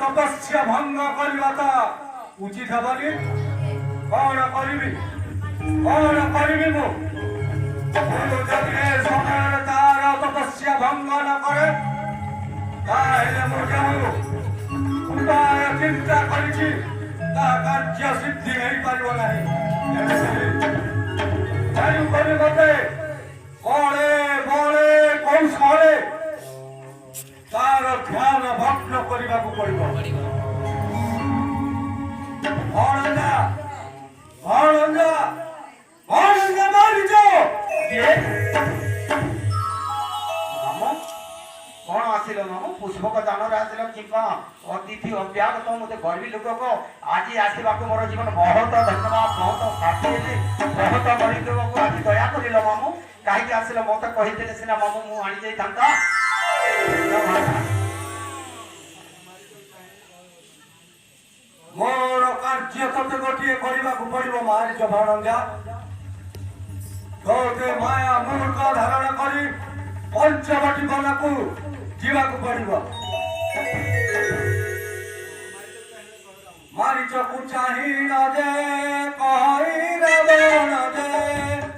तपस्या भंग करवाता उचित हेबनी कौन करी मु समय तार तपस्या भंग न करे उपाय चिंता कर कार्य सिद्धि नहीं पार मते बड़े बड़े कौशले तार ध्यान भग्न करने को पड़ो मारी जाओ कौन आसिल मामू पुष्पक दान आसिल कि अतिथि अव्यागत मत गर्वी लोक को आज आसवा मोर जीवन बहुत धन्यवाद बहुत साथी बहुत गरीब लोक को आज दया कर मामू कहीं आसिल मत कही सीना मामू मु आनी जाता मोर कार्य तते गोटे करने को पड़ो मारिच भाणंजा तोते माया मूर्ख धारण कर पंचवटी बना को जीवा को पड़ो मारिच को चाही न दे कही रावण दे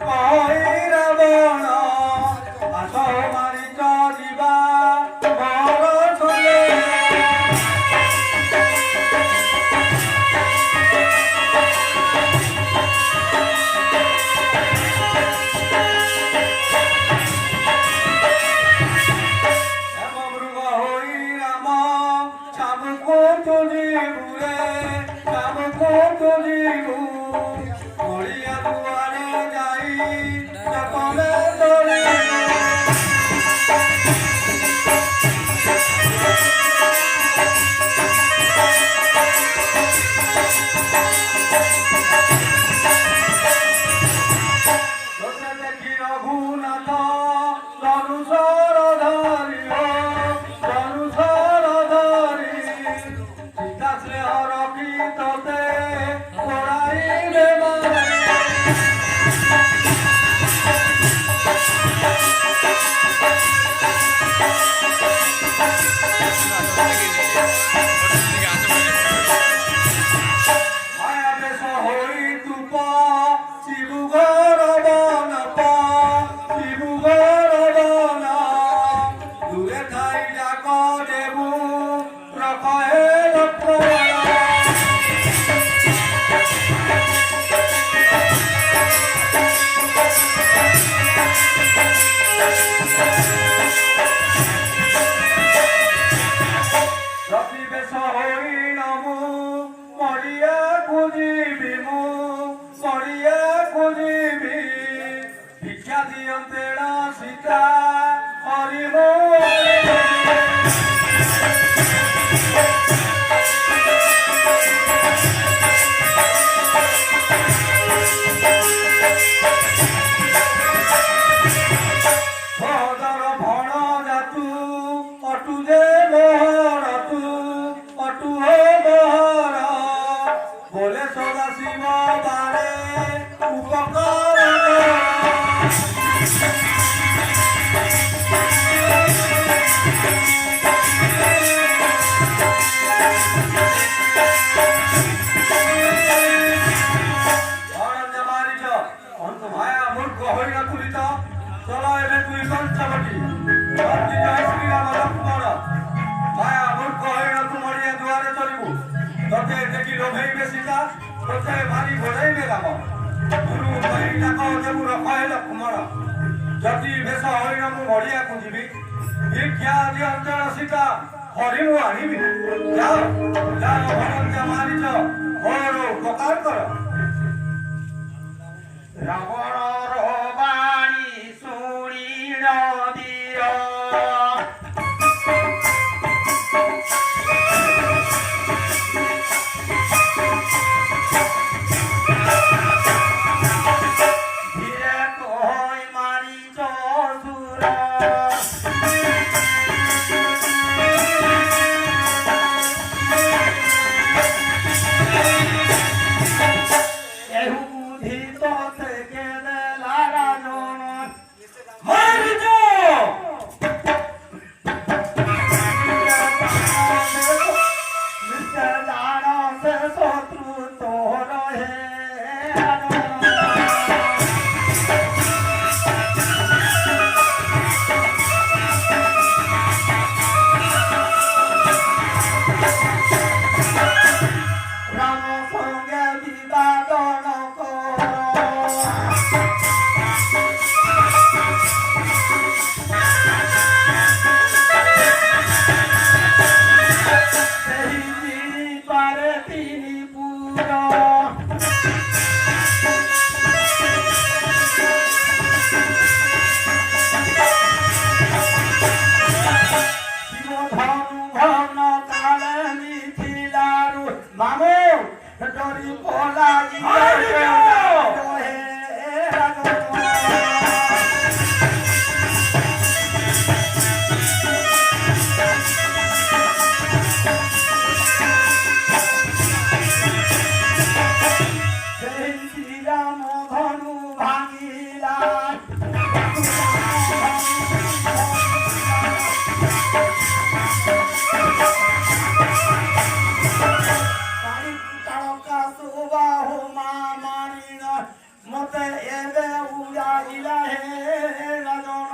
कही रावण आस मारिच जीवा Bye. ସୀତା ତୋତେ ମାରି ଘୋଡ଼େଇବେ ରାମ ଗୁରୁ କହି ଡାକ ଦେବୁ ରଖାଏ ଲକ୍ଷ୍ମଣ ଯଦି ବେଶ ହରିଣ ମୁଁ ମଡ଼ିଆକୁ ଯିବି ଭିକ୍ଷା ଆଦି ଅଞ୍ଚଳ ସୀତା ହରି ମୁଁ ଆଣିବି ଯାଅ ଯାଅ ଭଗନ୍ତେ ମାରିଛ ମୋର ଉପକାର କର ରାବଣର ବାଣୀ ଶୁଣି ନଦିଅ ଧୀରେ କହି ମାରିଛ ସୁର মতে এবে উড়াইলা হে রাজন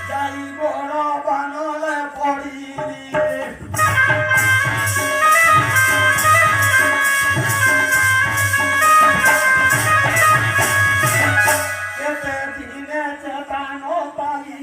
যাই বড় বানলে পড়িলি কেতে দিনে চেতানো পালি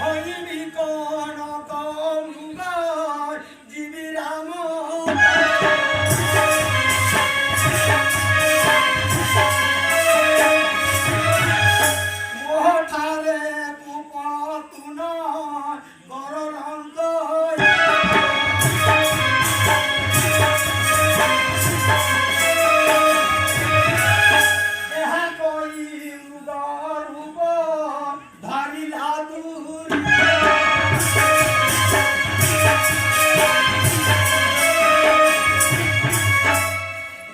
হরিবি কোন কমুগার জীবি রাম মোহঠারে পুপতুন গররন্ত ଏହା କହି ମୃଗ ରୂପ ଧରିଲା ଦୂର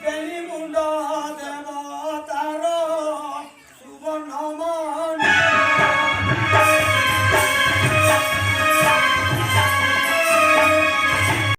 ବେଣି ମୁଣ୍ଡ